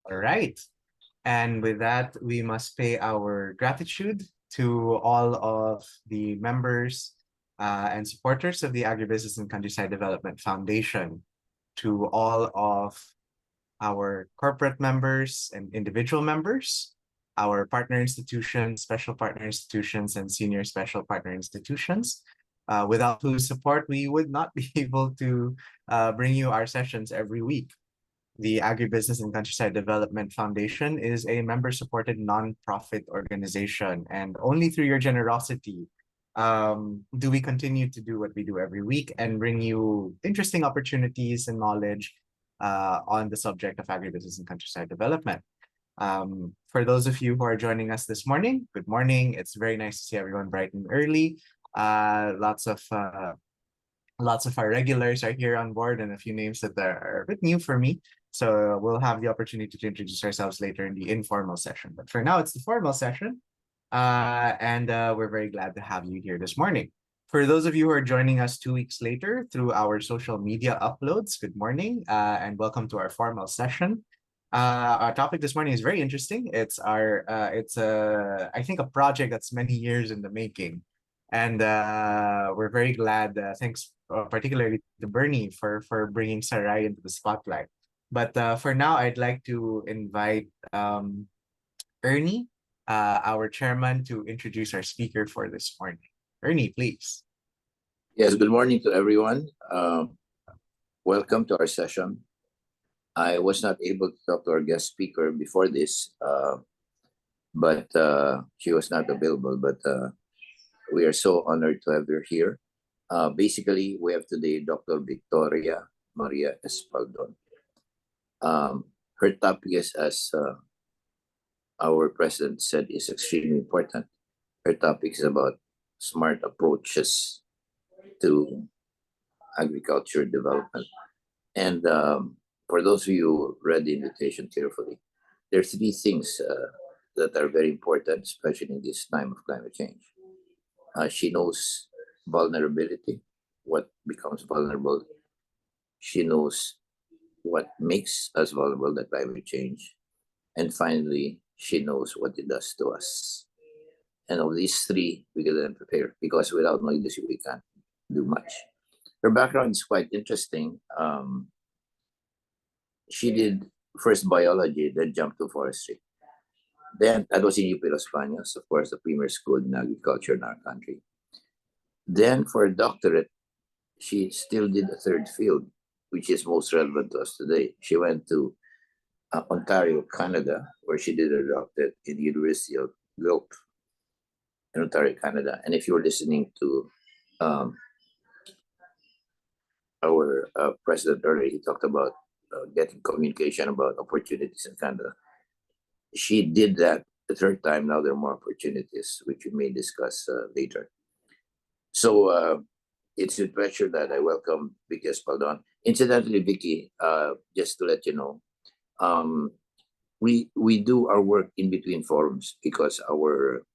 All right. And with that, we must pay our gratitude to all of the members and supporters of the Agribusiness and Countryside Development Foundation, to all of our corporate members and individual members, our partner institutions, special partner institutions, and senior special partner institutions, without whose support we would not be able to bring you our sessions every week. The Agribusiness and Countryside Development Foundation is a member-supported nonprofit organization, and only through your generosity do we continue to do what we do every week and bring you interesting opportunities and knowledge on the subject of agribusiness and countryside development. For those of you who are joining us this morning, good morning. It's very nice to see everyone bright and early. Lots of our regulars are here on board, and a few names that are a bit new for me. So we'll have the opportunity to introduce ourselves later in the informal session. But for now, it's the formal session. And we're very glad to have you here this morning. For those of you who are joining us 2 weeks later through our social media uploads, good morning and welcome to our formal session. Our topic this morning is very interesting. It's I think a project that's many years in the making. And we're very glad, thanks particularly to Bernie for bringing SARAI into the spotlight. But for now, I'd like to invite Ernie, our chairman, to introduce our speaker for this morning. Ernie, please. Yes, good morning to everyone. Welcome to our session. I was not able to talk to our guest speaker before this, but she was not available. But we are so honored to have her here. Basically, we have today Dr. Victoria Maria Espaldon. Her topic is, as our president said, is extremely important. Her topic is about smart approaches to agriculture development. And for those of you who read the invitation carefully, there are three things that are very important, especially in this time of climate change. She knows vulnerability, what becomes vulnerable. She knows what makes us vulnerable, the climate change. And finally, she knows what it does to us. And of these three, we can then prepare, because without knowing this, we can't do much. Her background is quite interesting. She did first biology, then jumped to forestry. Then that was in UP Los Baños, of course, the premier school in agriculture in our country. Then for a doctorate, she still did a third field, which is most relevant to us today. She went to Ontario, Canada, where she did her doctorate in the University of Guelph in Ontario, Canada. And if you're listening to our president earlier, he talked about getting communication about opportunities in Canada. She did that the third time. Now there are more opportunities, which we may discuss later. So it's a pleasure that I welcome Vicky Espaldon. Incidentally, Vicky, just to let you know, we do our work in between forums, because our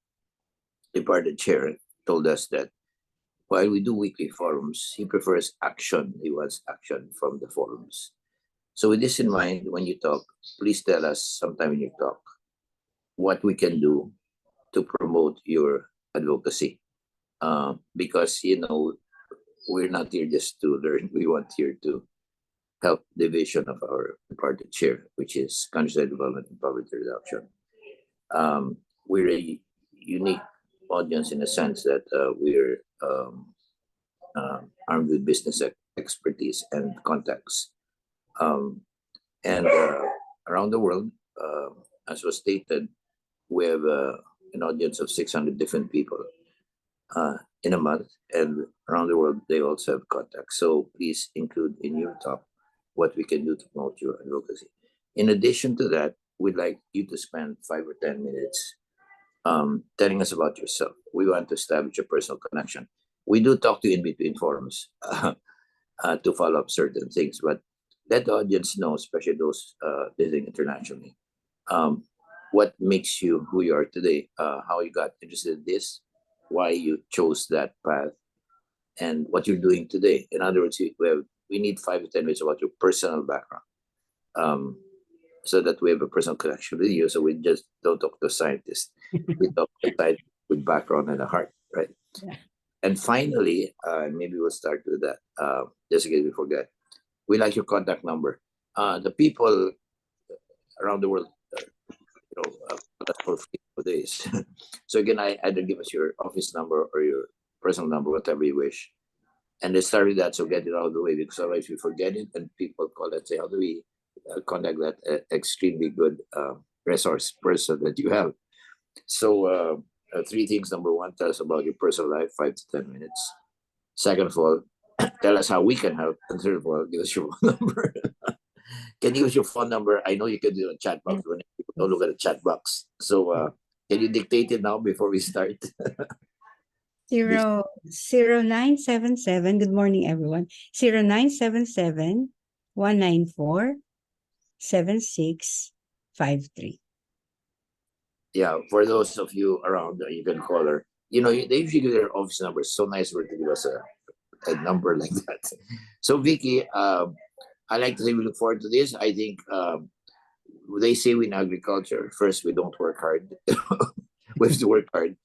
departed chair told us that while we do weekly forums, he prefers action. He wants action from the forums. So with this in mind, when you talk, please tell us sometime in your talk what we can do to promote your advocacy. Because, you know, we're not here just to learn. We want here to help the vision of our departed chair, which is countryside development and poverty reduction. We're a unique audience in the sense that we're armed with business expertise and contacts. And around the world, as was stated, we have an audience of 600 different people in a month, and around the world they also have contacts. So please include in your talk what we can do to promote your advocacy. In addition to that, we'd like you to spend 5 or 10 minutes telling us about yourself. We want to establish a personal connection. We do talk to you in between forums to follow up certain things, but let the audience know, especially those living internationally, what makes you who you are today, how you got interested in this, why you chose that path, and what you're doing today. In other words, we need 5 to 10 minutes about your personal background. so that we have a personal connection with you. So we just don't talk to scientists. We talk to scientists with background and a heart, right? Yeah. And finally, maybe we'll start with that. Just in case we forget, we like your contact number. The people around the world, for free nowadays. So again, either give us your office number or your personal number, whatever you wish. And let's start with that, so get it out of the way, because otherwise we forget it and people call and say, how do we contact that extremely good resource person that you have? So three things. Number one, tell us about your personal life, 5 to 10 minutes. Second of all, tell us how we can help. And third of all, give us your phone number. Can you use your phone number? I know you can do it on chat box when people don't look at the chat box. So can you dictate it now before we start? 0977. Good morning, everyone. 0977-194-7653. Yeah, for those of you around, you can call her. You know, they usually give their office numbers. So nice for to give us a number like that. So Vicky, I like to say we look forward to this. I think they say in agriculture, first we don't work hard. We have to work hard,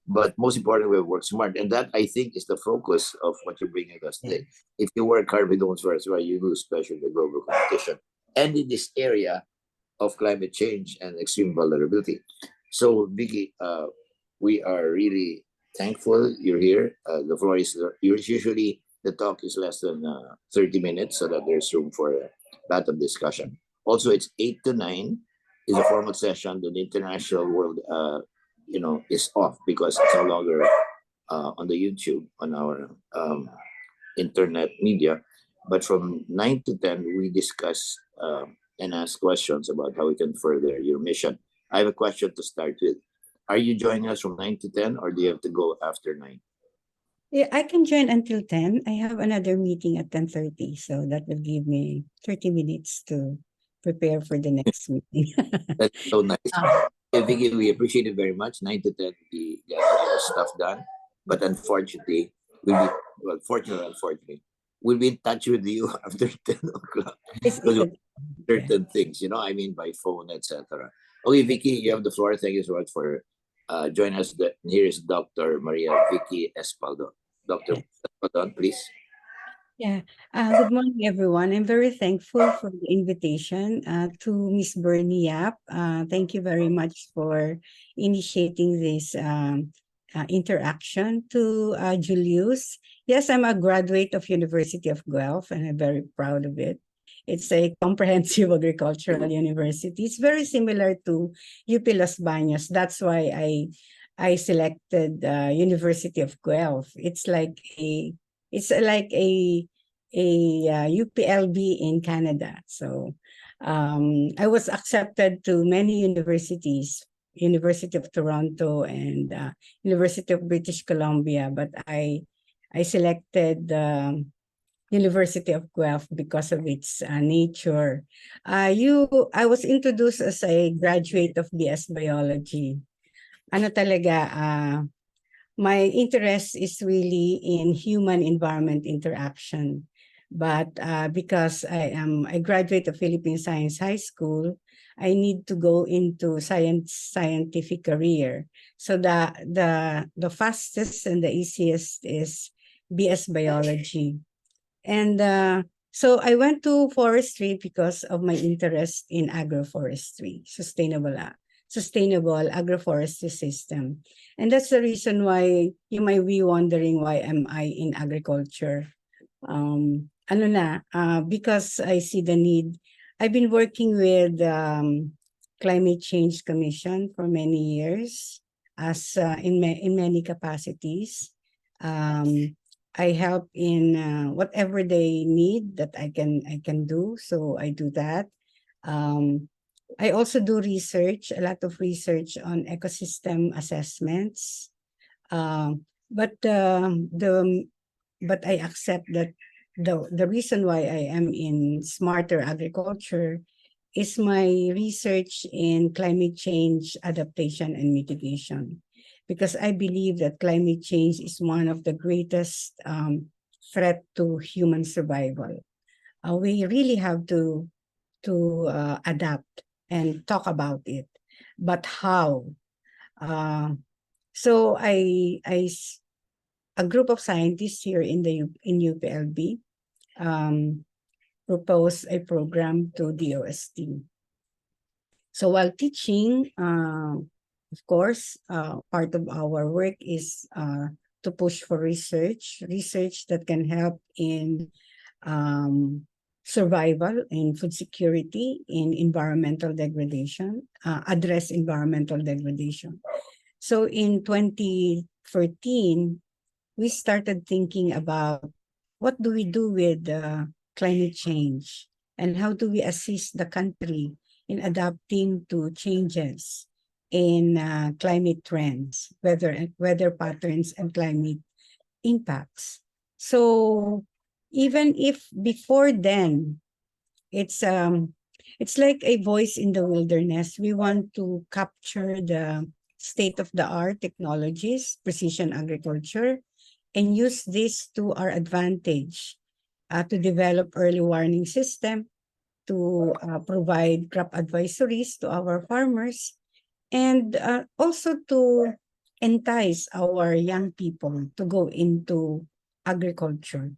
but most importantly, we work smart, and that I think is the focus of what you're bringing us today. If you work hard, we don't work hard, you lose, especially the global competition, and in this area of climate change and extreme vulnerability. So, Vicky, we are really thankful you're here. The floor is usually the talk is less than 30 minutes, so that there's room for a lot of discussion. Also, it's 8 to 9 is a formal session. The international world, is off because it's no longer on the YouTube on our internet media. But from 9 to 10, we discuss and ask questions about how we can further your mission. I have a question to start with. Are you joining us from 9 to 10, or do you have to go after 9? Yeah, I can join until 10. I have another meeting at 10:30, so that will give me 30 minutes to prepare for the next meeting. That's so nice. Vicky, we appreciate it very much. 9 to 10, we get our stuff done. But unfortunately, unfortunately, we'll be in touch with you after 10 o'clock. Certain things, I mean, by phone, etc. Okay, Vicky, you have the floor. Thank you so much for joining us. Here is Dr. Maria Vicky Espaldon. Dr. Espaldon, please. Yeah. Good morning, everyone. I'm very thankful for the invitation to Miss Bernie Yap. Thank you very much for initiating this interaction. To Julius. Yes, I'm a graduate of University of Guelph, and I'm very proud of it. It's a comprehensive agricultural university. It's very similar to UP Los Baños. That's why I selected University of Guelph. It's like a UPLB in Canada. So I was accepted to many universities, University of Toronto and University of British Columbia, but I selected University of Guelph because of its nature. I was introduced as a graduate of BS Biology. My interest is really in human-environment interaction. But because I am a graduate of Philippine Science High School, I need to go into scientific career. So the fastest and the easiest is BS Biology. And so I went to forestry because of my interest in agroforestry, sustainable agroforestry system. And that's the reason why you might be wondering, why am I in agriculture? Because I see the need. I've been working with Climate Change Commission for many years as in many capacities. I help in whatever they need that I can do, so I do that. I also do research, a lot of research on ecosystem assessments. But I accept that the reason why I am in smarter agriculture is my research in climate change adaptation and mitigation, because I believe that climate change is one of the greatest threat to human survival. We really have to adapt and talk about it. But how? So a group of scientists here in in UPLB proposed a program to DOST. So while teaching, of course, part of our work is to push for research that can help in survival, in food security, in environmental degradation, address environmental degradation. So in 2014, we started thinking about what do we do with climate change and how do we assist the country in adapting to changes in climate trends, weather patterns, and climate impacts. So even if before then, it's like a voice in the wilderness. We want to capture the state-of-the-art technologies, precision agriculture, and use this to our advantage to develop early warning system, to provide crop advisories to our farmers, and also to entice our young people to go into agriculture.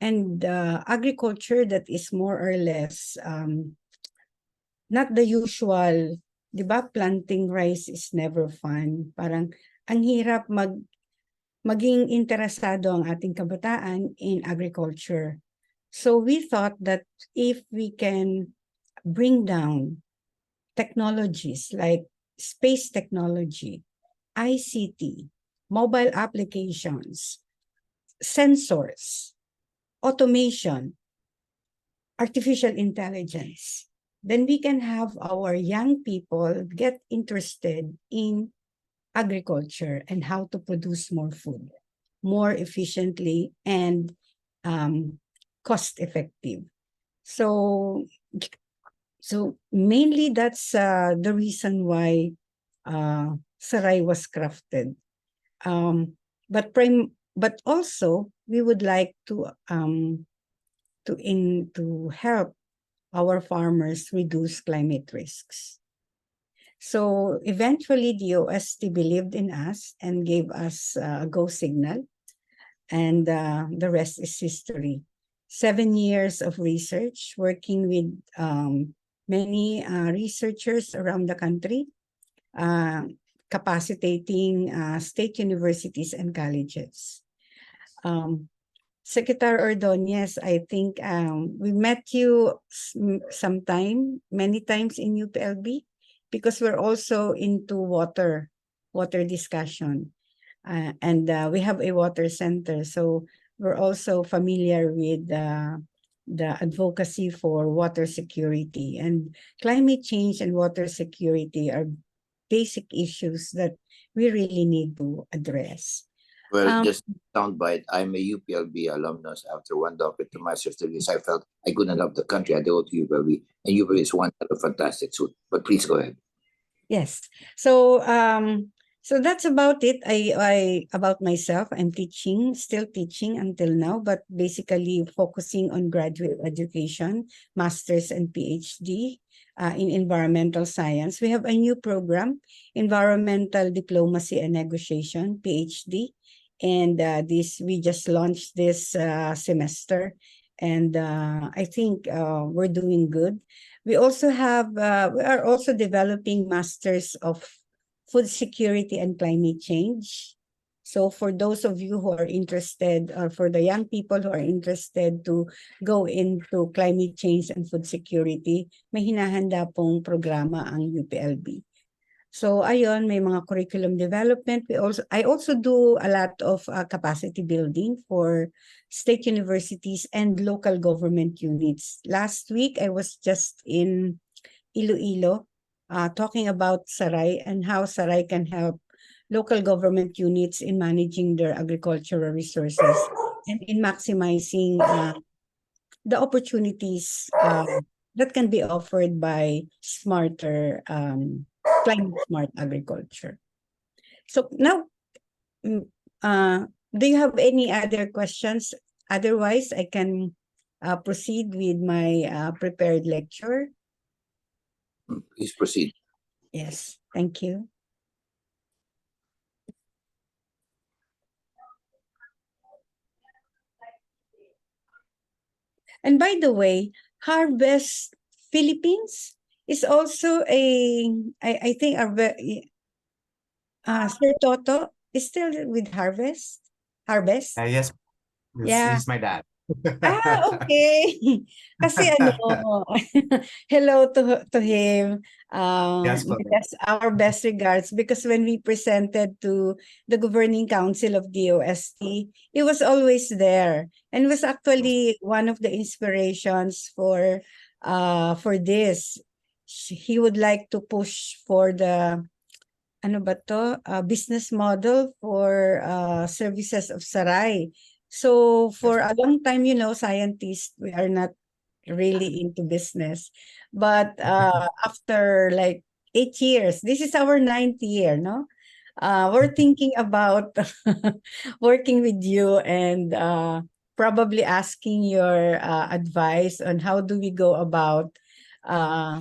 And agriculture that is more or less not the usual, di ba, planting rice is never fun. Parang ang hirap maging interesado ang ating kabataan in agriculture. So we thought that if we can bring down technologies like space technology, ICT, mobile applications, sensors, automation, artificial intelligence, then we can have our young people get interested in agriculture and how to produce more food more efficiently and cost effective. So mainly that's the reason why SARAI was crafted. But also we would like to help our farmers reduce climate risks. So eventually DOST believed in us and gave us a go signal, and the rest is history. 7 years of research working with many researchers around the country, capacitating state universities and colleges. Secretary Ordonez, I think we met you many times in UPLB, because we're also into water discussion. And we have a water center, so we're also familiar with the advocacy for water security. And climate change and water security are basic issues that we really need to address. Well, just soundbite. I'm a UPLB alumnus. After one doctorate to master's degrees, I felt I couldn't love the country. I had to go to UPLB, and UPLB is one of fantastic suit. But please go ahead. Yes. So that's about it. I about myself. I'm still teaching until now, but basically focusing on graduate education, master's and PhD in environmental science. We have a new program, Environmental Diplomacy and Negotiation, PhD. And we just launched this semester. And I think we're doing good. We also have, we are also developing Masters of Food Security and Climate Change. So for those of you who are interested, or for the young people who are interested to go into climate change and food security, may hinahanda pong programa ang UPLB. So ayun, may mga curriculum development. I also do a lot of capacity building for state universities and local government units. Last week, I was just in Iloilo talking about SARAI and how SARAI can help local government units in managing their agricultural resources and in maximizing the opportunities that can be offered by smarter climate smart agriculture. So now, do you have any other questions? Otherwise, I can proceed with my prepared lecture. Please proceed. Yes, thank you. And by the way, Harvest Philippines is also I think Sir Toto is still with Harvest. Harvest? Yes, Yeah. he's my dad. Okay. Kasi ano, hello to him. Yes, po. Our best regards, because when we presented to the governing council of DOST, he was always there and was actually one of the inspirations for this. He would like to push for the ano ba to, business model for services of SARAI. So for a long time, scientists, we are not really into business. But after like 8 years, this is our ninth year, no? We're thinking about working with you and probably asking your advice on how do we go about uh,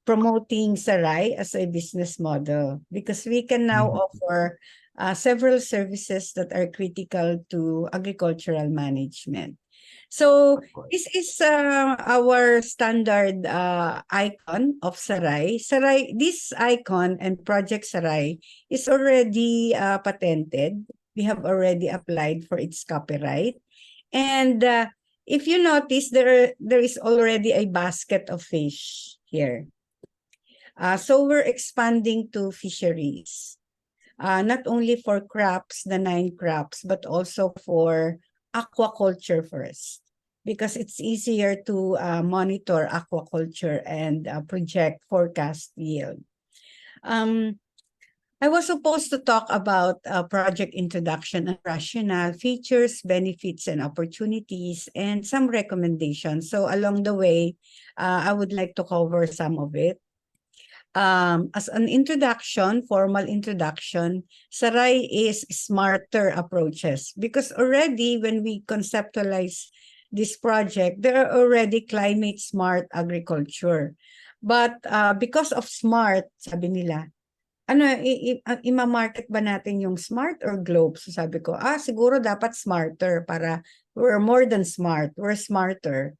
promoting SARAI as a business model, because we can now offer several services that are critical to agricultural management. So this is our standard icon of SARAI. SARAI, this icon and Project SARAI is already patented. We have already applied for its copyright. And if you notice, there is already a basket of fish here. So we're expanding to fisheries, not only for crops, the 9 crops, but also for aquaculture first, because it's easier to monitor aquaculture and project forecast yield. I was supposed to talk about project introduction and rationale, features, benefits, and opportunities, and some recommendations. So along the way, I would like to cover some of it. As an introduction, formal introduction, SARAI is smarter approaches, because already when we conceptualize this project, there are already climate smart agriculture. But because of smart, sabi nila, ima-market ba natin yung smart or globe? So sabi ko, siguro dapat smarter, para we're more than smart, we're smarter.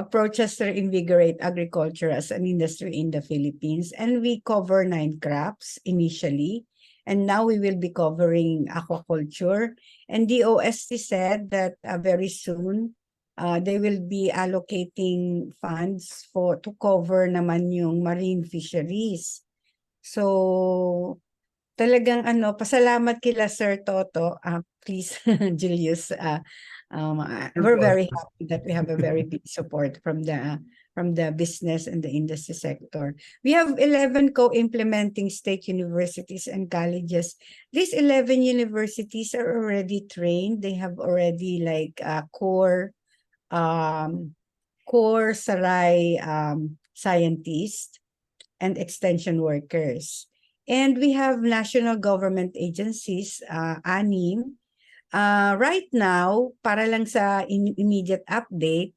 Approaches to reinvigorate agriculture as an industry in the Philippines. And we cover 9 crops initially. And now we will be covering aquaculture. And the OST said that very soon, they will be allocating funds to cover naman yung marine fisheries. So, talagang pasalamat kila Sir Toto. Please, Julius, we're very happy that we have a very big support from the business and the industry sector. We have 11 co-implementing state universities and colleges. These 11 universities are already trained. They have already core SARAI scientists and extension workers. And we have national government agencies, 6. Right now, para lang sa immediate update,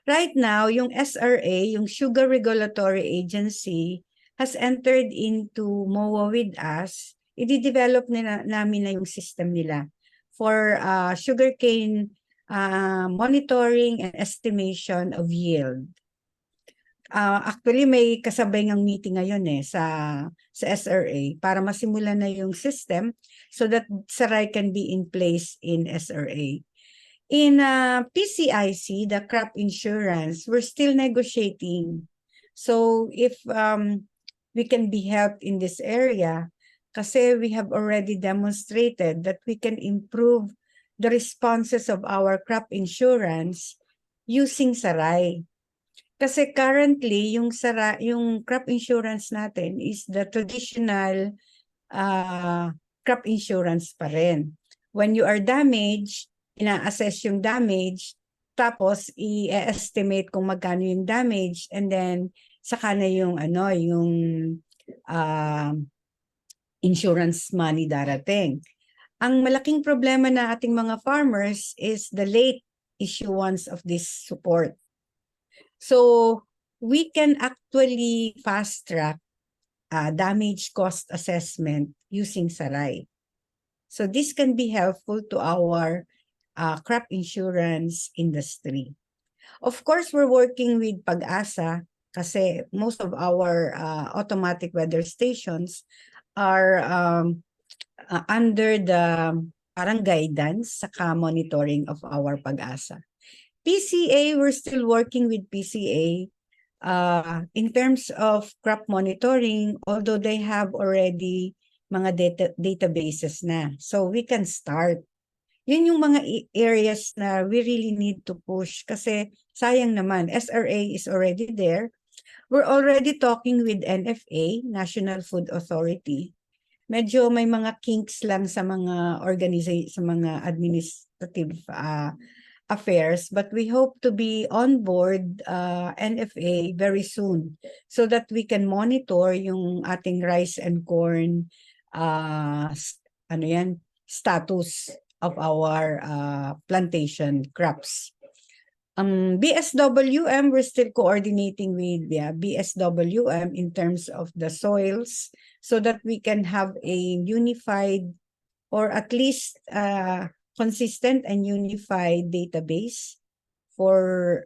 right now, yung SRA, yung Sugar Regulatory Agency, has entered into MOA with us. I-develop namin na yung system nila for sugarcane monitoring and estimation of yield. Actually, may kasabay ng meeting ngayon sa SRA para masimulan na yung system so that SARAI can be in place in SRA. In PCIC, the crop insurance, we're still negotiating. So if we can be helped in this area, kasi we have already demonstrated that we can improve the responses of our crop insurance using SARAI. Kasi currently, yung crop insurance natin is the traditional crop insurance pa rin. When you are damaged, ina-assess yung damage, tapos i-estimate kung magkano yung damage, and then saka na yung insurance money darating. Ang malaking problema na ating mga farmers is the late issuance of this support. So, we can actually fast track damage cost assessment using SARAI. So this can be helpful to our crop insurance industry. Of course, we're working with Pag-asa kasi most of our automatic weather stations are under the parang guidance saka monitoring of our Pag-asa. PCA, we're still working with PCA in terms of crop monitoring, although they have already mga databases na. So we can start. Yun yung mga areas na we really need to push kasi sayang naman, SRA is already there. We're already talking with NFA, National Food Authority. Medyo may mga kinks lang sa mga sa mga administrative affairs, but we hope to be on board NFA very soon so that we can monitor yung ating rice and corn status of our plantation crops. BSWM, we're still coordinating with BSWM in terms of the soils so that we can have a unified or at least consistent and unified database for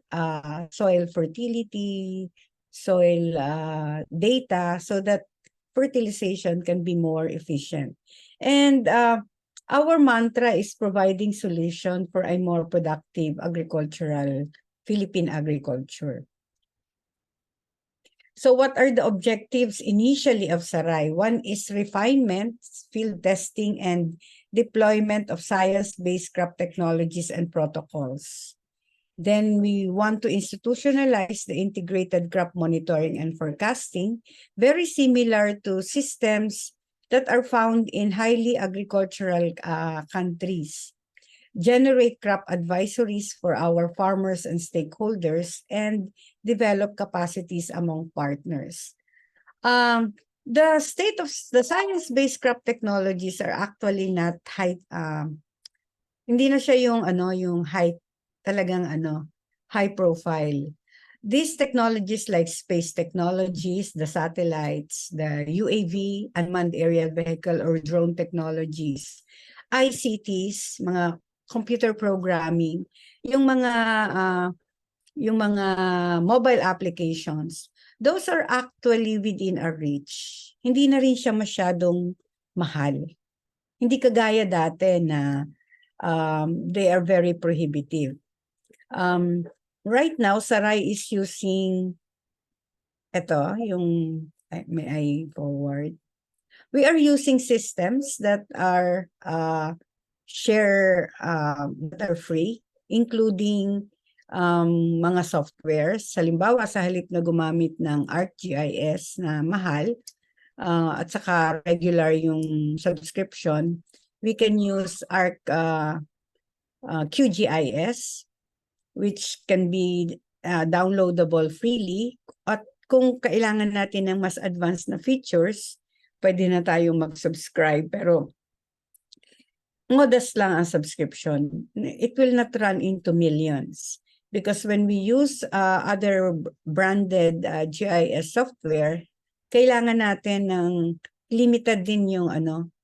soil fertility, soil data, so that fertilization can be more efficient. And our mantra is providing solution for a more productive agricultural Philippine agriculture. So what are the objectives initially of SARAI? One is refinement, field testing, and deployment of science-based crop technologies and protocols. Then we want to institutionalize the integrated crop monitoring and forecasting, very similar to systems that are found in highly agricultural countries. Generate crop advisories for our farmers and stakeholders, and develop capacities among partners. The state of the science-based crop technologies are actually not high, hindi na siya yung high, talagang high profile. These technologies like space technologies, the satellites, the UAV, unmanned aerial vehicle or drone technologies, ICTs, mga computer programming, yung mga mobile applications, those are actually within our reach. Hindi na rin siya masyadong mahal. Hindi kagaya dati na they are very prohibitive. Right now, SARAI is using may I forward? We are using systems that are that are free, including mga softwares. Halimbawa, sa halip na gumamit ng ArcGIS na mahal, at saka regular yung subscription, we can use QGIS, which can be downloadable freely. At kung kailangan natin ng mas advanced na features, pwede na tayong mag-subscribe. Pero modest lang ang subscription. It will not run into millions. Because when we use other branded GIS software, kailangan natin ng limited din yung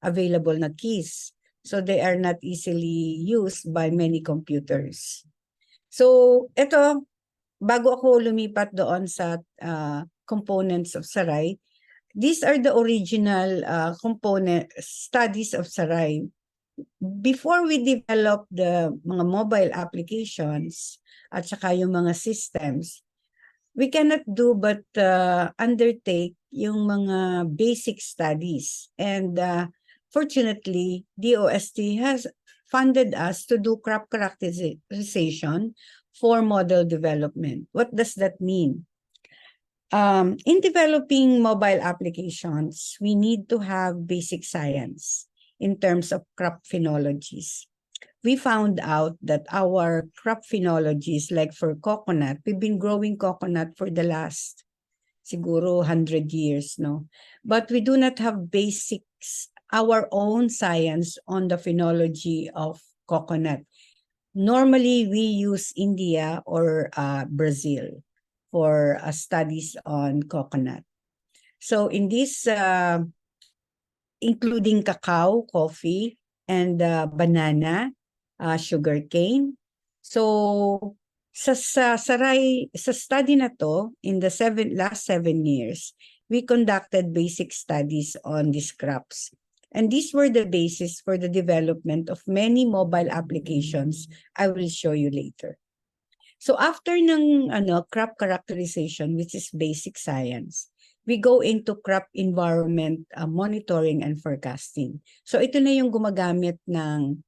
available na keys. So they are not easily used by many computers. So ito, bago ako lumipat doon sa components of SARAI, these are the original component studies of SARAI. Before we develop the mga mobile applications at saka yung mga systems, we cannot do but undertake yung mga basic studies. And fortunately, DOST has funded us to do crop characterization for model development. What does that mean? In developing mobile applications, we need to have basic science in terms of crop phenologies. We found out that our crop phenologies, like for coconut, we've been growing coconut for the last siguro 100 years, no? But we do not have basics, our own science on the phenology of coconut. Normally, we use India or Brazil. for studies on coconut. So in this, including cacao, coffee, and banana, sugarcane. So sa SARAI, sa study na to, in the last 7 years, we conducted basic studies on these crops. And these were the basis for the development of many mobile applications I will show you later. So after ng crop characterization, which is basic science, we go into crop environment monitoring and forecasting. So ito na yung gumagamit ng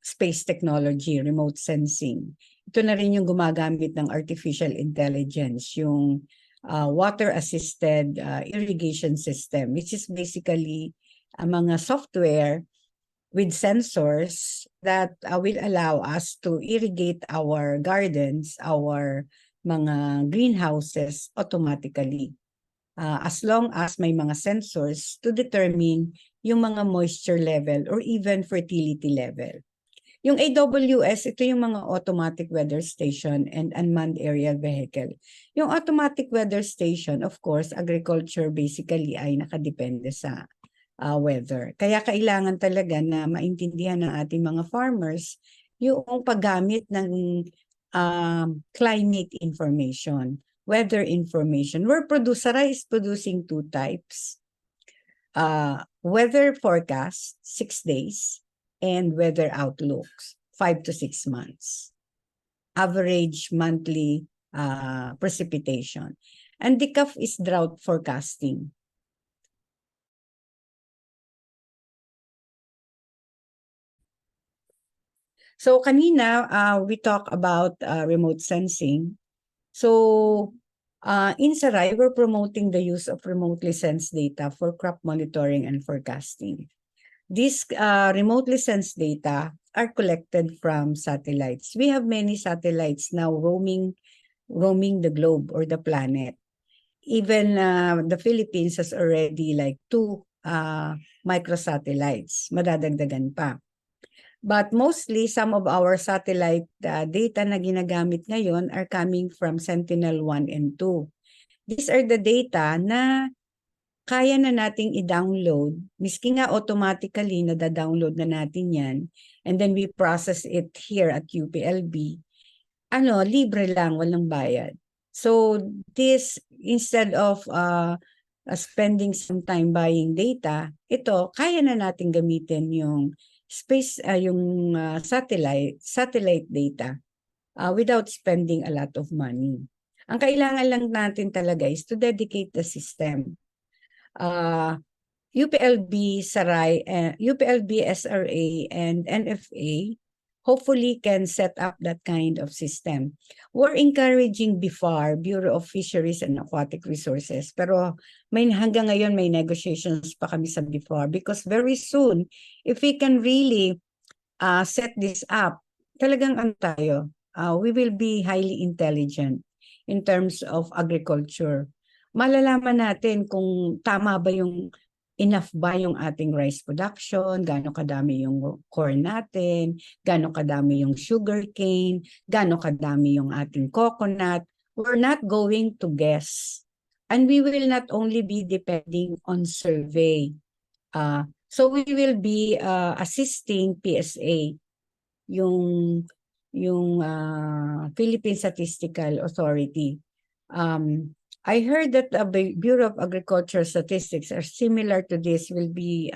space technology, remote sensing. Ito na rin yung gumagamit ng artificial intelligence, yung water-assisted irrigation system, which is basically mga software with sensors that will allow us to irrigate our gardens, our mga greenhouses automatically. As long as may mga sensors to determine yung mga moisture level or even fertility level. Yung AWS, ito yung mga automatic weather station and unmanned aerial vehicle. Yung automatic weather station, of course, agriculture basically ay nakadepende sa weather. Kaya kailangan talaga na maintindihan ng ating mga farmers yung paggamit ng climate information, weather information. SARAI is producing 2 types. Weather forecast, 6 days, and weather outlooks, 5 to 6 months. Average monthly precipitation. And the CAF is drought forecasting. So kanina, we talk about remote sensing. So in SARAI, we're promoting the use of remotely sensed data for crop monitoring and forecasting. These remotely sensed data are collected from satellites. We have many satellites now roaming the globe or the planet. Even the Philippines has already like 2 microsatellites. Madadagdagan pa. But mostly, some of our satellite data na ginagamit ngayon are coming from Sentinel-1 and 2. These are the data na kaya na nating i-download, miski nga automatically nada-download na natin yan, and then we process it here at UPLB, libre lang, walang bayad. So this, instead of spending some time buying data, ito, kaya na natin gamitin yung space, yung satellite data without spending a lot of money. Ang kailangan lang natin talaga is to dedicate the system. UPLB, SARAI, UPLB, SRA, and NFA hopefully can set up that kind of system. We're encouraging BIFAR, Bureau of Fisheries and Aquatic Resources, pero hanggang ngayon may negotiations pa kami sa BIFAR because very soon, if we can really set this up, talagang we will be highly intelligent in terms of agriculture. Malalaman natin kung tama ba enough ba yung ating rice production, gaano kadami yung corn natin, gaano kadami yung sugarcane, gaano kadami yung ating coconut. We're not going to guess. And we will not only be depending on survey. So we will be assisting PSA, yung Philippine Statistical Authority. I heard that the Bureau of Agricultural Statistics are similar to this will be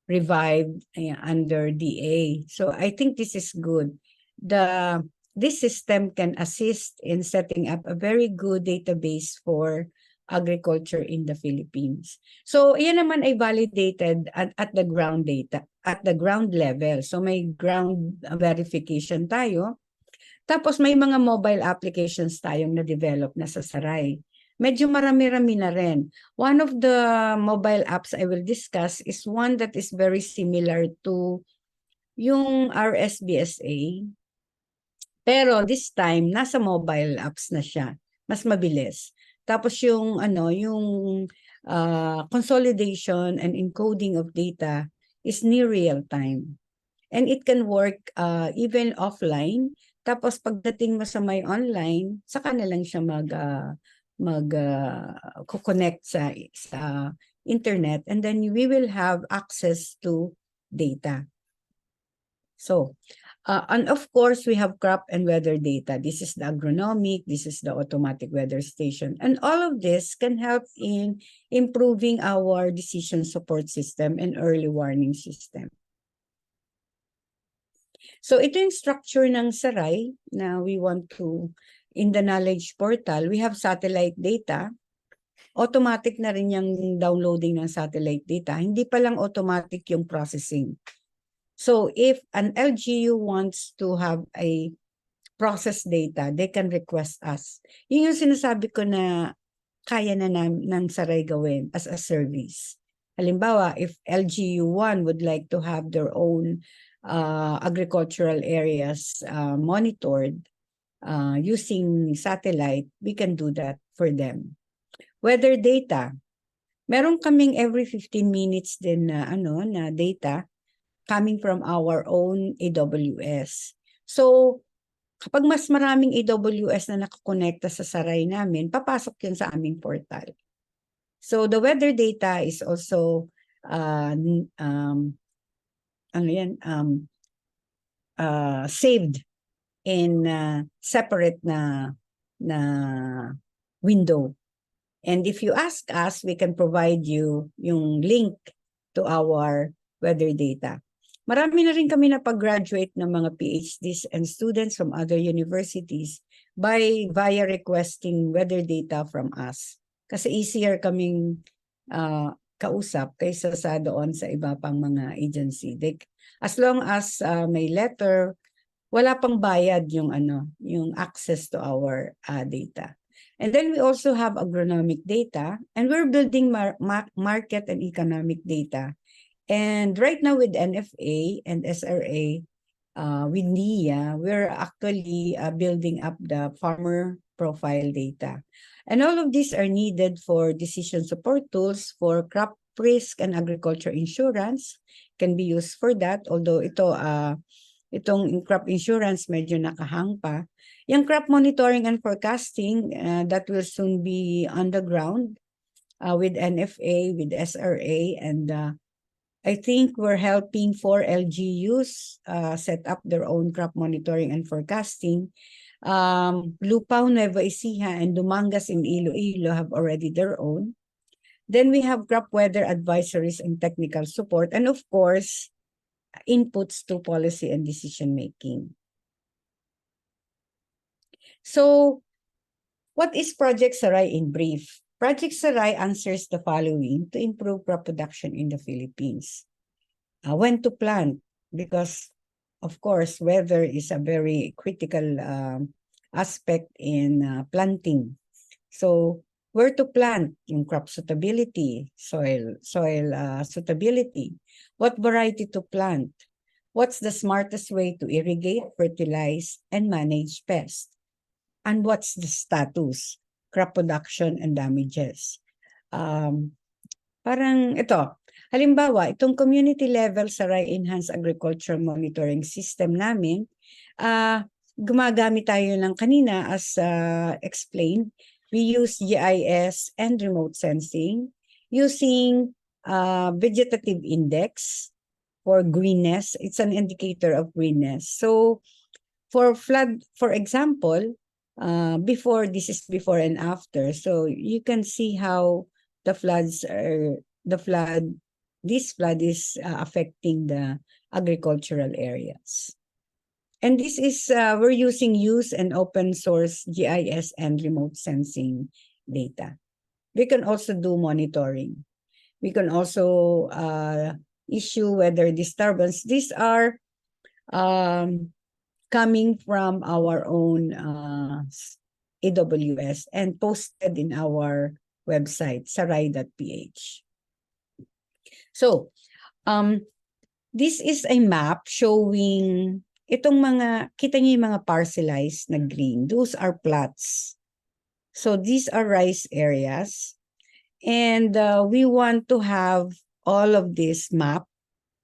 revived under DA. So I think this is good. This system can assist in setting up a very good database for agriculture in the Philippines. So yan naman ay validated at the ground data, at the ground level. So may ground verification tayo. Tapos may mga mobile applications tayong na-develop na sa SARAI. Medyo marami-rami na rin. One of the mobile apps I will discuss is one that is very similar to yung RSBSA. Pero this time, nasa mobile apps na siya. Mas mabilis. Tapos yung consolidation and encoding of data is near real time. And it can work even offline. Tapos pagdating mo sa may online, saka na lang siya connect sa internet, and then we will have access to data. So, and of course, we have crop and weather data. This is the agronomic, this is the automatic weather station. And all of this can help in improving our decision support system and early warning system. So, ito yung structure ng SARAI na we want to, in the knowledge portal, we have satellite data. Automatic na rin yung downloading ng satellite data. Hindi pa lang automatic yung processing. So if an LGU wants to have a process data, they can request us. Yun yung sinasabi ko na kaya na ng SARAI gawin as a service. Halimbawa, if LGU1 would like to have their own agricultural areas monitored using satellite, we can do that for them. Weather data. Meron kaming every 15 minutes din na data coming from our own AWS. So, kapag mas maraming AWS na nakakonekta sa SARAI namin, papasok yun sa aming portal. So, the weather data is also saved in separate na window. And if you ask us, we can provide you yung link to our weather data. Marami na rin kami na pag-graduate ng mga PhDs and students from other universities via requesting weather data from us. Kasi easier kaming kausap kaysa sa doon sa iba pang mga agency. As long as may letter, wala pang bayad yung access to our data. And then we also have agronomic data, and we're building market and economic data. And right now with NFA and SRA, with NIA, we're actually building up the farmer profile data. And all of these are needed for decision support tools for crop risk and agriculture insurance. Can be used for that, although itong crop insurance medyo nakahang pa. Yung crop monitoring and forecasting, that will soon be on the ground with NFA, with SRA, and I think we're helping 4 LGUs set up their own crop monitoring and forecasting. Lupao, Nueva Ecija, and Dumangas in Iloilo have already their own. Then we have crop weather advisories and technical support, and of course, inputs to policy and decision making. So, what is Project SARAI in brief? Project SARAI answers the following to improve crop production in the Philippines. When to plant, because of course, weather is a very critical aspect in planting. So, where to plant, yung crop suitability, soil suitability, what variety to plant, what's the smartest way to irrigate, fertilize, and manage pests, and what's the status, crop production and damages. Parang ito, halimbawa, itong community level SARAI Enhanced Agriculture Monitoring System namin, gumagamit tayo ng kanina as explained. We use GIS and remote sensing using vegetative index for greenness. It's an indicator of greenness. So for flood, for example, this is before and after. So you can see how this flood is affecting the agricultural areas. And this is, we're using use and open source GIS and remote sensing data. We can also do monitoring. We can also issue weather disturbance. These are coming from our own AWS and posted in our website, sarai.ph. So, this is a map showing itong mga, kita niyo yung mga parcelized na green. Those are plots. So, these are rice areas. And we want to have all of this map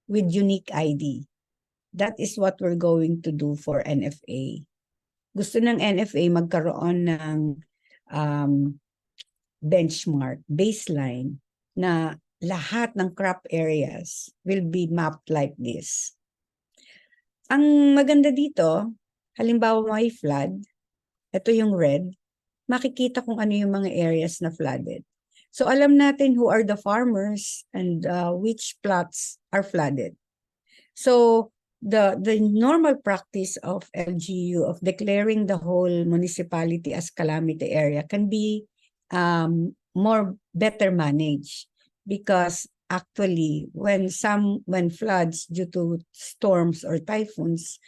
with unique ID. That is what we're going to do for NFA. gusto ng NFA magkaroon ng benchmark, baseline, na lahat ng crop areas will be mapped like this. Ang maganda dito, halimbawa may flood, ito yung red, makikita kung ano yung mga areas na flooded. So alam natin who are the farmers and which plots are flooded. So the normal practice of LGU of declaring the whole municipality as calamity area can be better managed, because actually when floods due to storms or typhoons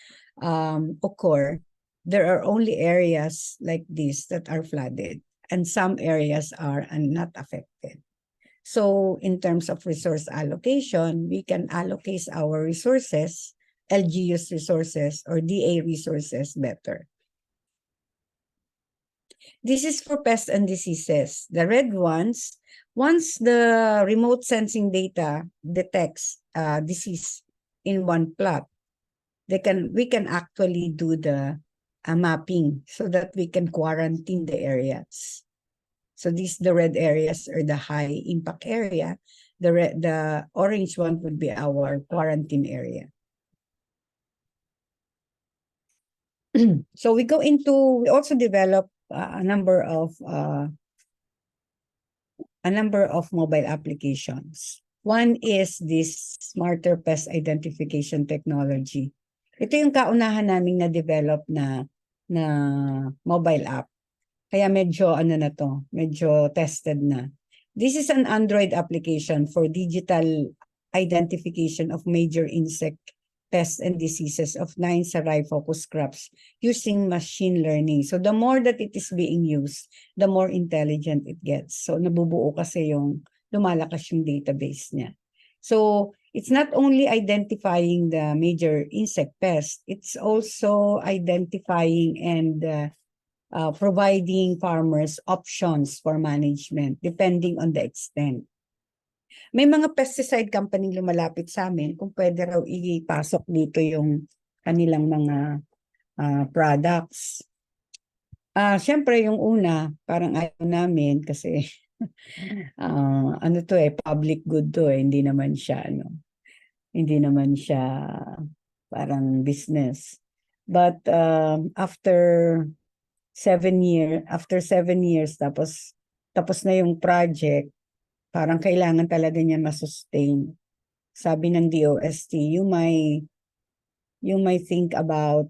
occur, there are only areas like this that are flooded and some areas are not affected. So in terms of resource allocation, we can allocate our resources, LGU's resources or DA resources better. This is for pests and diseases. The red ones, once the remote sensing data detects disease in one plot, we can actually do the mapping so that we can quarantine the areas. So the red areas are the high impact area. The orange one would be our quarantine area. So we also develop a number of mobile applications. One is this smarter pest identification technology. Ito yung kaunahan naming na-develop na mobile app. Kaya medyo medyo tested na. This is an Android application for digital identification of major insect pests and diseases of 9 SARAI focus crops using machine learning. So the more that it is being used, the more intelligent it gets. So nabubuo kasi lumalakas yung database niya. So it's not only identifying the major insect pests, it's also identifying and providing farmers options for management depending on the extent. May mga pesticide company lumalapit sa amin kung pwede raw ipasok dito yung kanilang mga products. Siyempre yung una, parang ayaw namin kasi public good to hindi naman siya parang business. But after 7 years, tapos na yung project, parang kailangan talaga niya ma-sustain. Sabi ng DOST, you may think about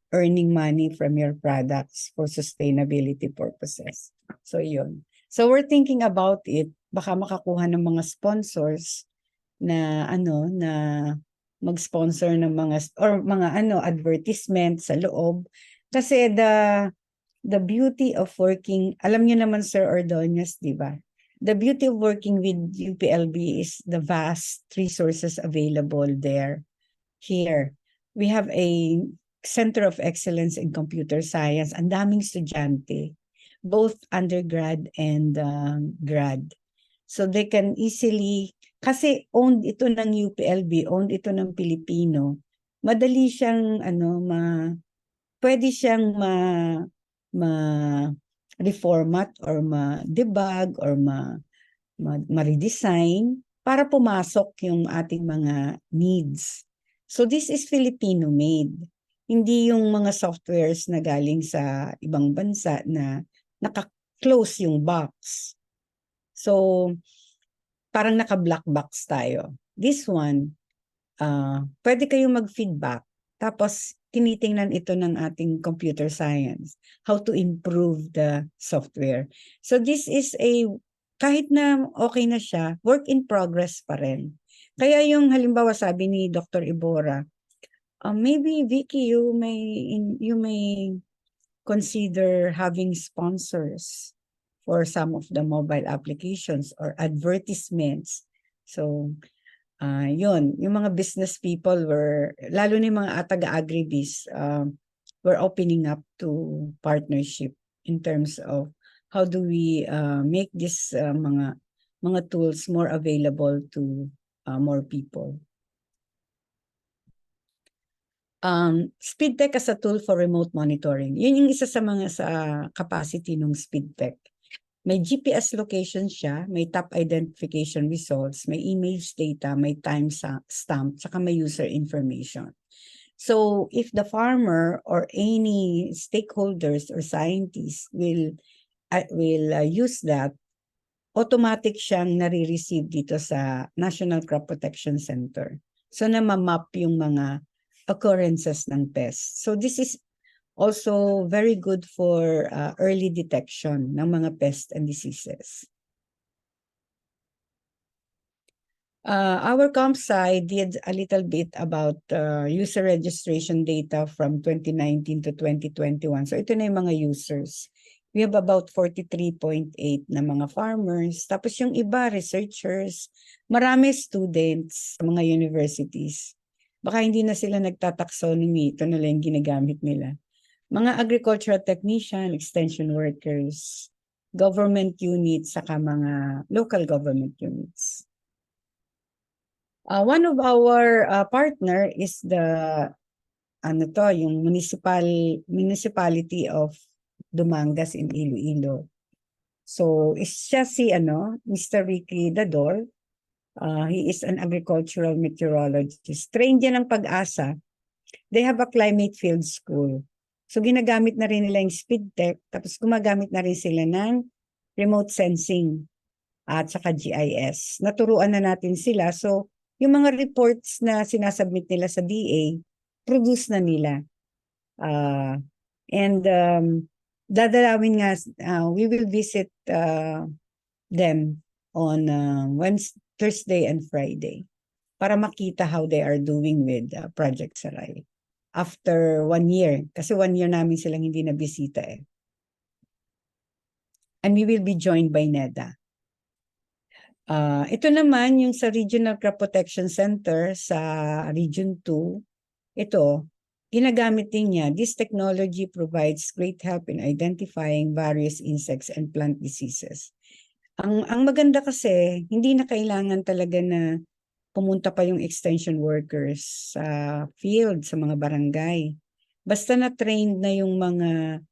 earning money from your products for sustainability purposes. So yun. So we're thinking about it, baka makakuha ng mga sponsors na mag-sponsor ng mga advertisement sa loob. Kasi the beauty of working, alam niyo naman Sir Ordonez, di ba? The beauty of working with UPLB is the vast resources available there. Here, we have a Center of Excellence in Computer Science. Ang daming estudyante, both undergrad and grad. So they can easily, kasi owned ito ng UPLB, owned ito ng Pilipino, madali siyang pwede siyang reformat or ma-debug or ma-redesign para pumasok yung ating mga needs. So this is Filipino made. Hindi yung mga softwares na galing sa ibang bansa na naka-close yung box. So parang naka-black box tayo. This one, pwede kayong mag-feedback. Tapos tinitingnan ito ng ating computer science, how to improve the software. So this is kahit na okay na siya, work in progress pa rin. Kaya yung halimbawa sabi ni Dr. Ibora, maybe Vicky, you may consider having sponsors for some of the mobile applications or advertisements. So yun, yung mga business people lalo na yung mga taga-agribiz, we're opening up to partnership in terms of how do we make this mga tools more available to more people. Speed tech as a tool for remote monitoring. Yun yung isa sa mga sa capacity ng speed tech. May GPS location siya, may top identification results, may image data, may time stamp, saka may user information. So if the farmer or any stakeholders or scientists will use that, automatic siyang nare-receive dito sa National Crop Protection Center. So na ma-map yung mga occurrences ng pests. So this is also very good for early detection ng mga pests and diseases. Our comp site did a little bit about user registration data from 2019 to 2021. So ito na yung mga users. We have about 43.8 na mga farmers. Tapos yung iba, researchers, marami students sa mga universities. Baka hindi na sila nagtataxonomy, ito na lang yung ginagamit nila. Mga agricultural technician, extension workers, government units, saka mga local government units. One of our partner is the yung municipality of Dumangas in Iloilo. So siya si Mr. Ricky Dador. He is an agricultural meteorologist. Trained yan ng Pag-asa. They have a climate field school. So ginagamit na rin nila yung speed tech, tapos gumagamit na rin sila ng remote sensing at saka GIS. Naturuan na natin sila. So yung mga reports na sinasubmit nila sa DA, produce na nila. Dadalawin nga, we will visit them on Wednesday, Thursday and Friday para makita how they are doing with Project SARAI. After 1 year, kasi 1 year namin silang hindi nabisita eh. And we will be joined by NEDA. Ito naman yung sa Regional Crop Protection Center sa Region 2. Ito, ginagamit din niya. This technology provides great help in identifying various insects and plant diseases. Ang maganda kasi, hindi na kailangan talaga na pumunta pa yung extension workers sa field, sa mga barangay. Basta na-trained na yung mga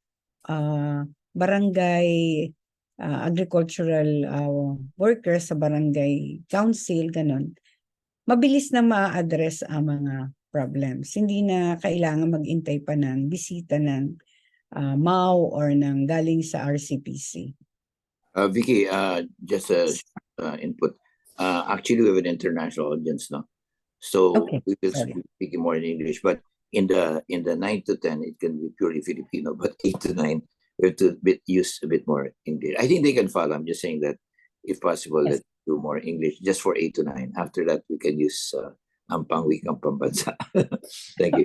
barangay agricultural workers sa barangay council, ganun. Mabilis na ma-address ang mga problems. Hindi na kailangan mag-intay pa ng bisita ng MAU or ng galing sa RCPC. Vicky, just a input. Actually, we have an international audience now, so Okay, we will sorry. speak more in English. But in the 9 to 10, it can be purely Filipino. But 8 to 9, we have to use a bit more English. I think they can follow. I'm just saying that if possible, Yes. let's do more English just for 8 to 9. After that, we can use Ampang Wikang Pambansa. Thank you.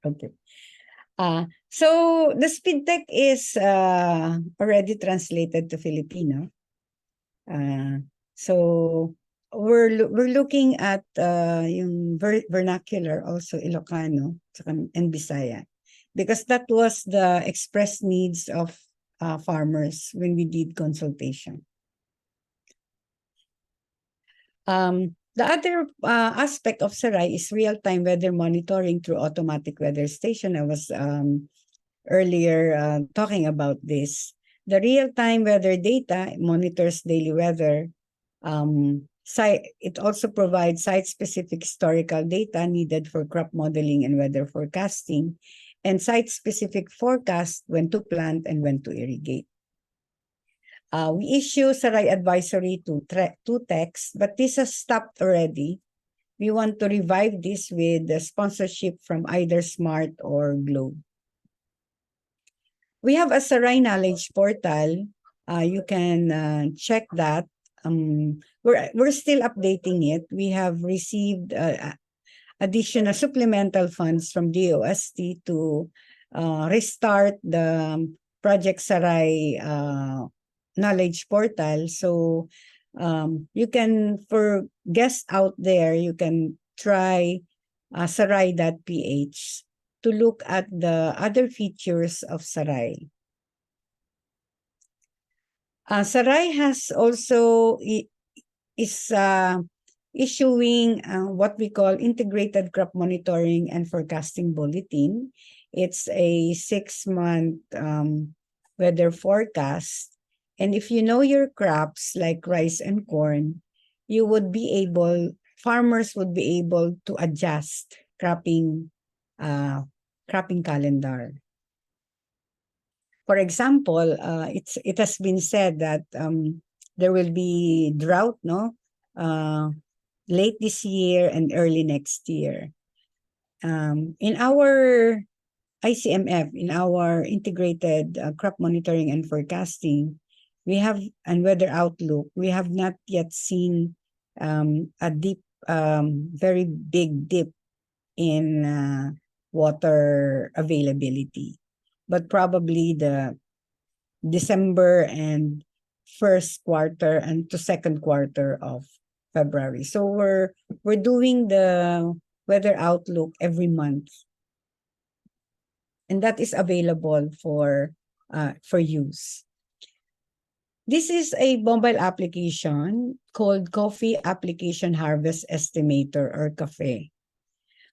Okay. So the speed tech is already translated to Filipino. So we're looking at yung vernacular, also Ilocano and Bisaya, because that was the express needs of farmers when we did consultation. The other aspect of SARAI is real-time weather monitoring through automatic weather station. I was earlier talking about this. The real-time weather data monitors daily weather. It also provides site-specific historical data needed for crop modeling and weather forecasting, and site-specific forecast when to plant and when to irrigate. We issue SARAI Advisory to text, but this has stopped already. We want to revive this with the sponsorship from either Smart or Globe. We have a SARAI Knowledge Portal. You can check that. We're still updating it. We have received additional supplemental funds from DOST to restart the Project SARAI Knowledge Portal. So you can, for guests out there, you can try sarai.ph to look at the other features of SARAI. SARAI has also issuing what we call Integrated Crop Monitoring and Forecasting Bulletin. It's a 6-month weather forecast. And if you know your crops like rice and corn, you would be able, farmers would be able to adjust cropping calendar. For example, it has been said that there will be drought, no, late this year and early next year. In our ICMF, in our integrated crop monitoring and forecasting, we have, and weather outlook, we have not yet seen a deep, very big dip in water availability. But probably the December and first quarter and to second quarter of February. So we're doing the weather outlook every month. And that is available for use. This is a mobile application called Coffee Application Harvest Estimator, or CAFE.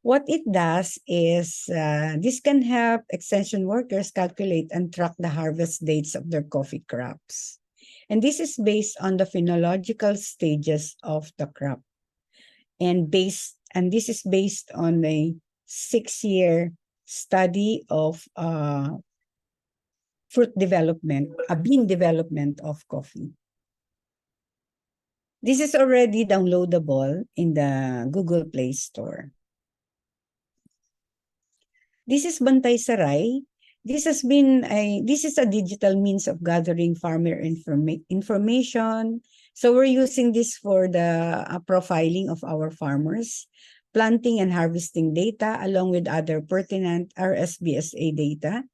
What it does is this can help extension workers calculate and track the harvest dates of their coffee crops. And this is based on the phenological stages of the crop. And this is based on a 6-year study of fruit development, bean development of coffee. This is already downloadable in the Google Play Store. This is Bantay SARAI. This is a digital means of gathering farmer information. So we're using this for the profiling of our farmers, planting and harvesting data, along with other pertinent RSBSA data,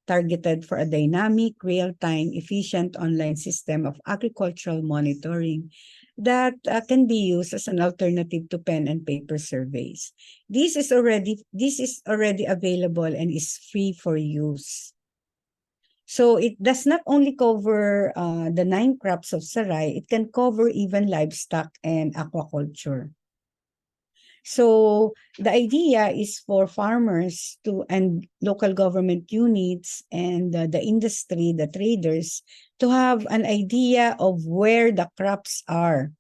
targeted for a dynamic, real-time, efficient online system of agricultural monitoring that can be used as an alternative to pen and paper surveys. This is already available and is free for use. So it does not only cover the 9 crops of SARAI, it can cover even livestock and aquaculture. So the idea is for farmers and local government units and the industry, the traders, to have an idea of where the crops are.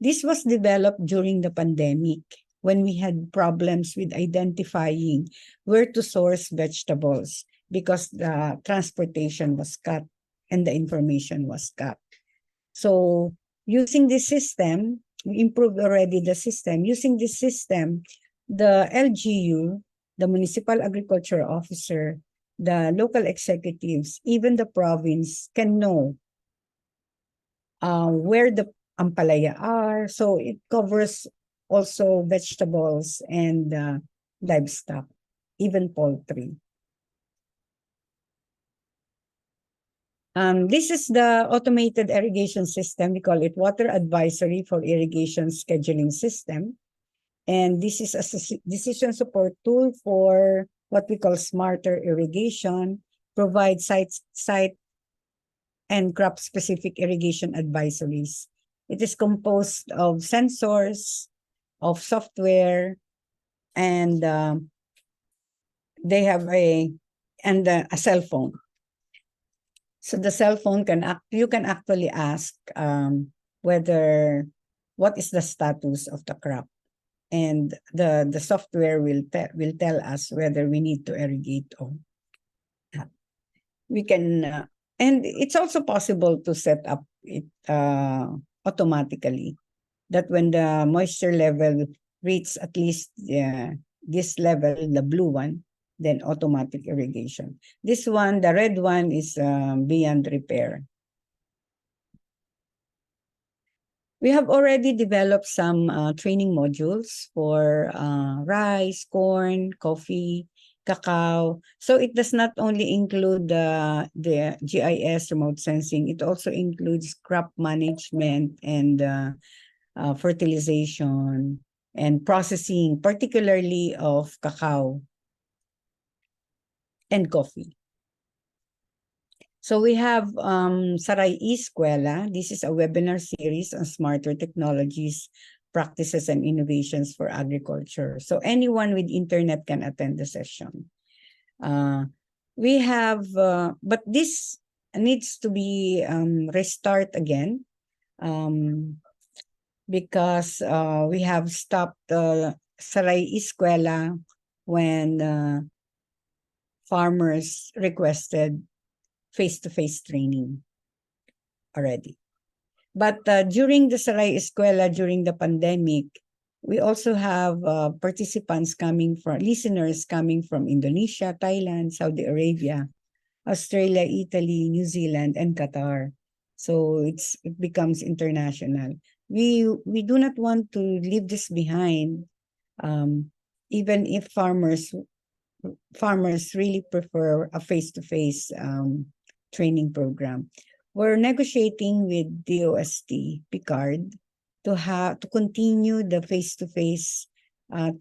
This was developed during the pandemic when we had problems with identifying where to source vegetables because the transportation was cut and the information was cut. So using this system, we improved already the system. Using this system, the LGU, the Municipal Agriculture Officer, the local executives, even the province can know where the ampalaya are. So it covers also vegetables and livestock, even poultry. This is the automated irrigation system. We call it Water Advisory for Irrigation Scheduling System. And this is a decision support tool for what we call smarter irrigation, provide site and crop-specific irrigation advisories. It is composed of sensors, of software, and they have a cell phone. So the cell phone you can actually ask what is the status of the crop, and the software will tell us whether we need to irrigate or not. We can and it's also possible to set up it automatically, that when the moisture level reaches at least this level, the blue one, then automatic irrigation. This one, the red one, is beyond repair. We have already developed some training modules for rice, corn, coffee, cacao. So it does not only include the GIS remote sensing, it also includes crop management and fertilization and processing, particularly of cacao and coffee. So we have SARAI Escuela. This is a webinar series on smarter technologies practices and innovations for agriculture. So anyone with internet can attend the session. We have, but this needs to be restart again because we have stopped SARAI Escuela when farmers requested face-to-face training already. But during the SARAI Escuela, during the pandemic, we also have participants coming from, listeners coming from Indonesia, Thailand, Saudi Arabia, Australia, Italy, New Zealand, and Qatar. So it becomes international. We do not want to leave this behind, even if farmers really prefer a face-to-face training program. We're negotiating with DOST Picard to continue the face-to-face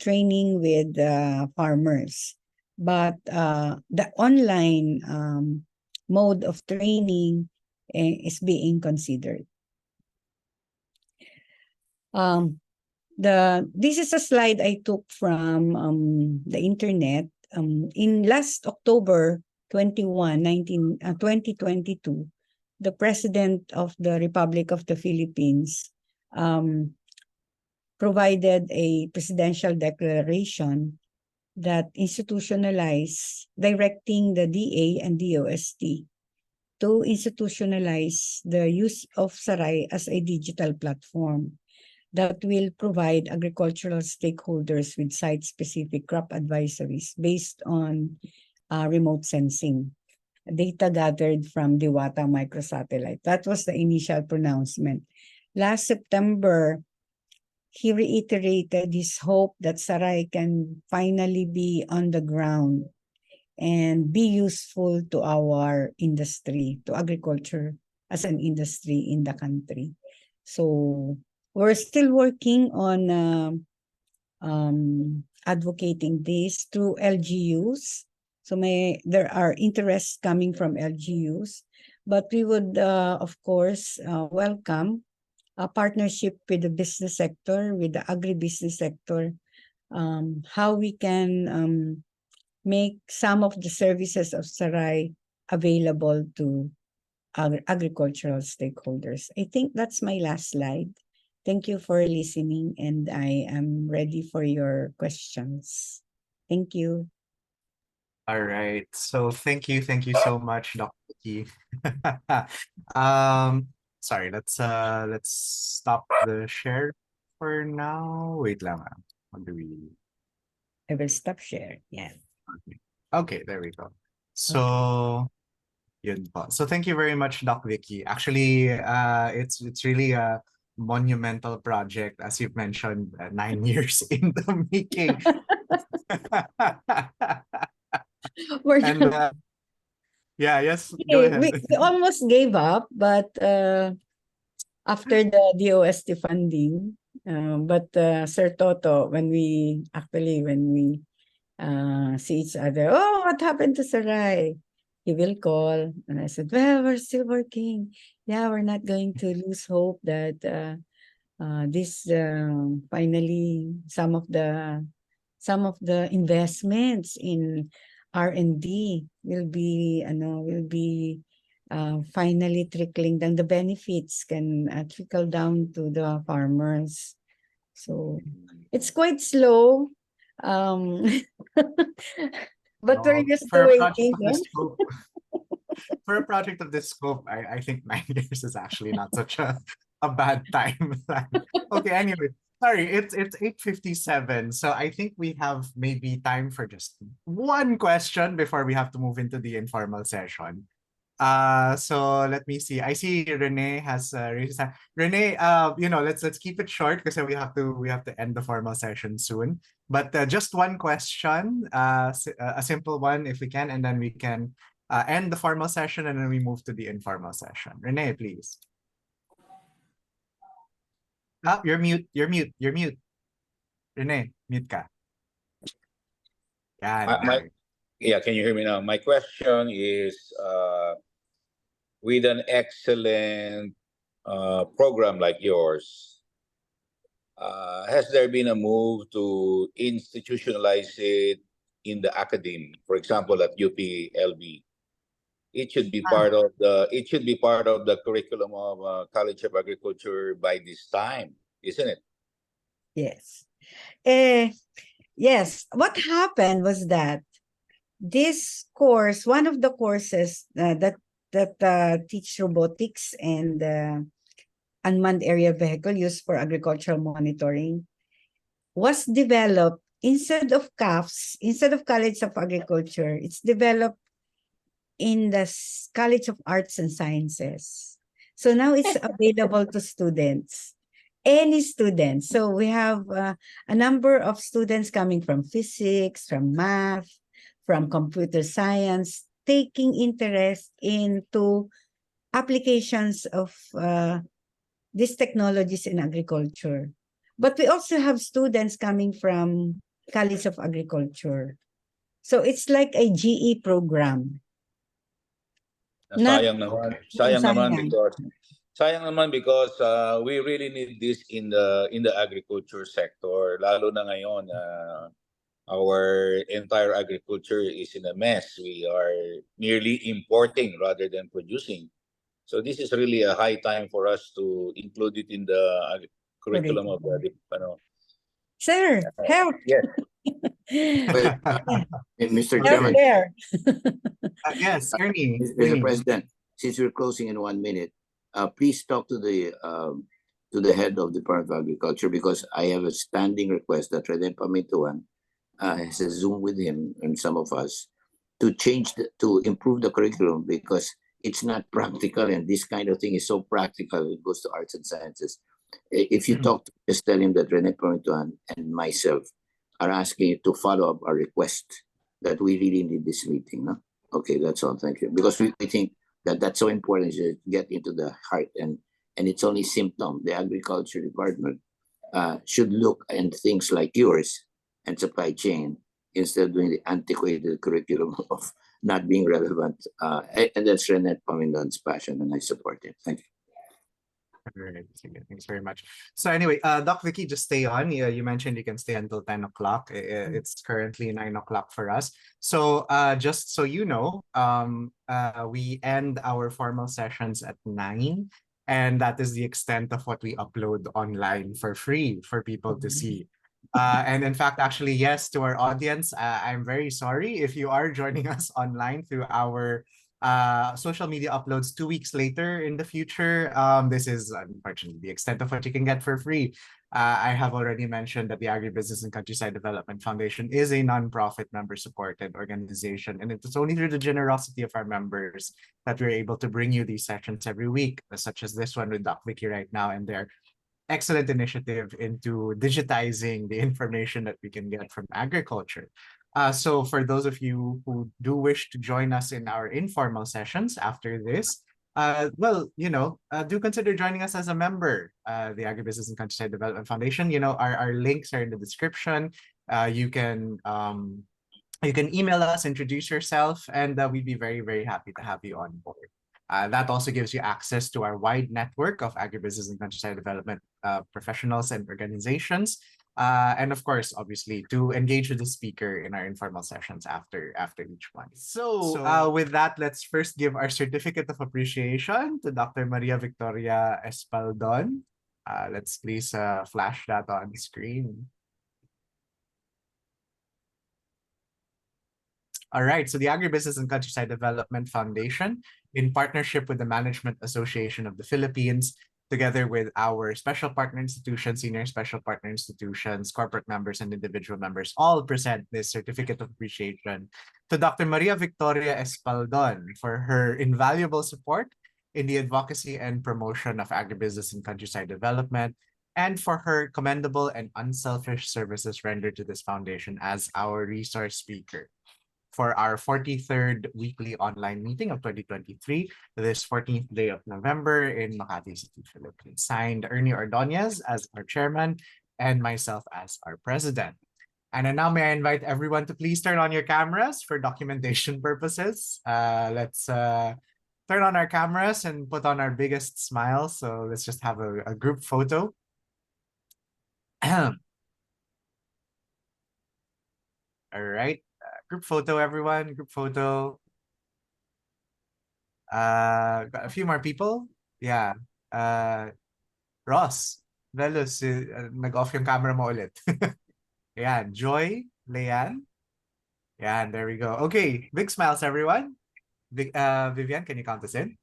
training with farmers. But the online mode of training is being considered. This is a slide I took from the internet. In last October 2022, the President of the Republic of the Philippines provided a presidential declaration that institutionalized, directing the DA and DOST to institutionalize the use of SARAI as a digital platform that will provide agricultural stakeholders with site-specific crop advisories based on remote sensing, data gathered from Diwata microsatellite. That was the initial pronouncement. Last September, he reiterated his hope that SARAI can finally be on the ground and be useful to our industry, to agriculture as an industry in the country. So we're still working on advocating this through LGUs. So there are interests coming from LGUs, but we would, of course, welcome a partnership with the business sector, with the agribusiness sector, how we can make some of the services of SARAI available to agricultural stakeholders. I think that's my last slide. Thank you for listening, and I am ready for your questions. Thank you. All right. So thank you so much, Dr. Key. Sorry, let's stop the share for now. Wait lang. How do we? I will stop share. Yeah. Okay, there we go. So, yun po. So thank you very much, Doc Vicky. Actually, it's really a monumental project, as you've mentioned, 9 years in the making. And yeah, yes, go ahead. We almost gave up, but after the DOST funding, but Sir Toto, when we see each other, oh, what happened to SARAI? He will call, and I said, well, we're still working. Yeah, we're not going to lose hope that this finally some of the investments in R&D will be finally trickling down. The benefits can trickle down to the farmers. So it's quite slow. But we're just for a waiting. project of this scope, for a project of this scope, I think 9 years is actually not such a bad time. Okay, anyway, sorry, it's 8:57, so I think we have maybe time for just one question before we have to move into the informal session. So let me see. I see Renee has raised his hand. Renee, let's keep it short because we have to end the formal session soon. But just one question, a simple one if we can, and then we can end the formal session and then we move to the informal session. Renee, please. You're mute. Renee, mute ka. Yeah, can you hear me now? My question is, with an excellent program like yours, has there been a move to institutionalize it in the academe? For example, at UPLB, it should be part of the curriculum of College of Agriculture by this time, isn't it? Yes. Eh, yes. What happened was that this course, one of the courses that teach robotics and unmanned aerial vehicle used for agricultural monitoring, was developed instead of CAFS, instead of College of Agriculture. It's developed in the College of Arts and Sciences. So now it's available to students, any students. So we have a number of students coming from physics, from math, from computer science, taking interest into applications of these technologies in agriculture. But we also have students coming from College of Agriculture. So it's like a GE program. Not Sayang naman. Okay. Sayang naman because we really need this in the agriculture sector, lalo na ngayon. Our entire agriculture is in a mess. We are nearly importing rather than producing. So this is really a high time for us to include it in the curriculum of the Sir, help. yes. Well, Mr. Help Chairman, there. Yes, Ernie. Mr. please. President, since we're closing in 1 minute, please talk to the head of the Department of Agriculture, because I have a standing request that Rene Pamintuan has a Zoom with him and some of us to to improve the curriculum, because it's not practical, and this kind of thing is so practical. It goes to arts and sciences. If you talk, just tell him that Rene Pamintuan and myself are asking you to follow up our request that we really need this meeting. No? Okay, that's all. Thank you. Because we think that that's so important to get into the heart, and it's only symptom. The agriculture department should look at things like yours and supply chain instead of doing the antiquated curriculum of not being relevant. And that's Renette Pamindan's passion, and I support it. Thank you. All right. Thanks very much. So anyway, Doc Vicky, just stay on. You mentioned you can stay until 10 o'clock. It's currently 9 o'clock for us. So just so you know, we end our formal sessions at 9. And that is the extent of what we upload online for free for people to see. And in fact, actually, yes, to our audience, I'm very sorry if you are joining us online through our social media uploads 2 weeks later in the future. This is unfortunately the extent of what you can get for free. I have already mentioned that the Agribusiness and Countryside Development Foundation is a nonprofit member-supported organization, and it's only through the generosity of our members that we're able to bring you these sessions every week, such as this one with Doc Vicky right now, and their excellent initiative into digitizing the information that we can get from agriculture. So for those of you who do wish to join us in our informal sessions after this, do consider joining us as a member. The Agribusiness and Countryside Development Foundation, our links are in the description. You can email us, introduce yourself, and we'd be very, very happy to have you on board. That also gives you access to our wide network of agribusiness and countryside development professionals and organizations. And of course, obviously, to engage with the speaker in our informal sessions after each one. So with that, let's first give our certificate of appreciation to Dr. Maria Victoria Espaldon. Let's please flash that on the screen. All right, so the Agribusiness and Countryside Development Foundation, in partnership with the Management Association of the Philippines, together with our special partner institutions, senior special partner institutions, corporate members, and individual members, all present this certificate of appreciation to Dr. Maria Victoria Espaldon for her invaluable support in the advocacy and promotion of agribusiness and countryside development, and for her commendable and unselfish services rendered to this foundation as our resource speaker for our 43rd weekly online meeting of 2023, this 14th day of November in Makati City, Philippines. Signed, Ernie Ordonez as our chairman and myself as our president. And now may I invite everyone to please turn on your cameras for documentation purposes. Let's turn on our cameras and put on our biggest smile. So let's just have a group photo. All right. Group photo, everyone. Group photo. Got a few more people. Yeah. Ross. Velus, nag-off yung camera mo ulit. Ayan. Joy. Leanne. Yeah, there we go. Okay. Big smiles, everyone. Vivian, can you count us in?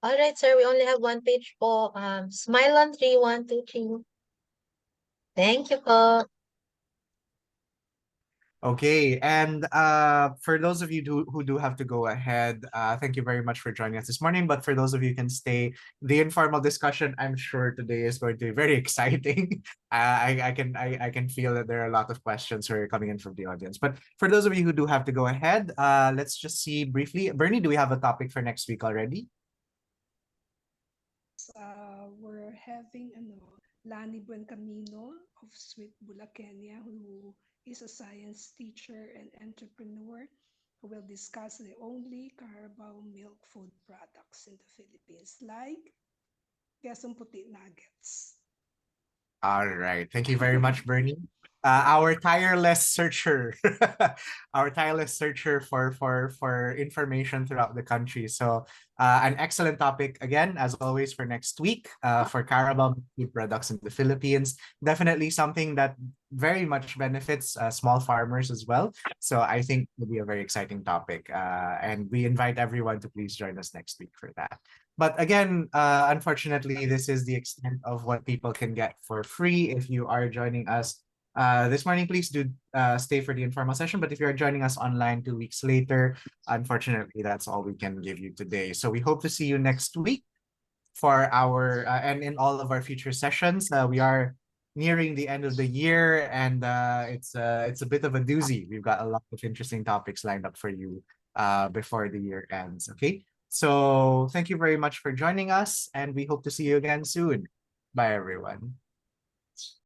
All right, sir. We only have one page po. Smile on three. 1, 2, 3. Thank you po. Okay, and for those of you who do have to go ahead, thank you very much for joining us this morning. But for those of you who can stay, the informal discussion, I'm sure today is going to be very exciting. I can feel that there are a lot of questions who are coming in from the audience. But for those of you who do have to go ahead, let's just see briefly. Bernie, do we have a topic for next week already? We're having Lani Buencamino of Sweet Bula, Kenya, who is a science teacher and entrepreneur who will discuss the only Carabao milk food products in the Philippines, like Quezon Puti nuggets. All right. Thank you very much, Bernie. Our tireless searcher, our tireless searcher for information throughout the country. So an excellent topic again, as always, for next week for Carabao food products in the Philippines. Definitely something that very much benefits small farmers as well. So I think it will be a very exciting topic. And we invite everyone to please join us next week for that. But again, unfortunately, this is the extent of what people can get for free if you are joining us this morning. Please do stay for the informal session. But if you're joining us online 2 weeks later, unfortunately, that's all we can give you today. So we hope to see you next week for our and in all of our future sessions. We are nearing the end of the year, and it's a bit of a doozy. We've got a lot of interesting topics lined up for you before the year ends. Okay. So thank you very much for joining us, and we hope to see you again soon. Bye, everyone.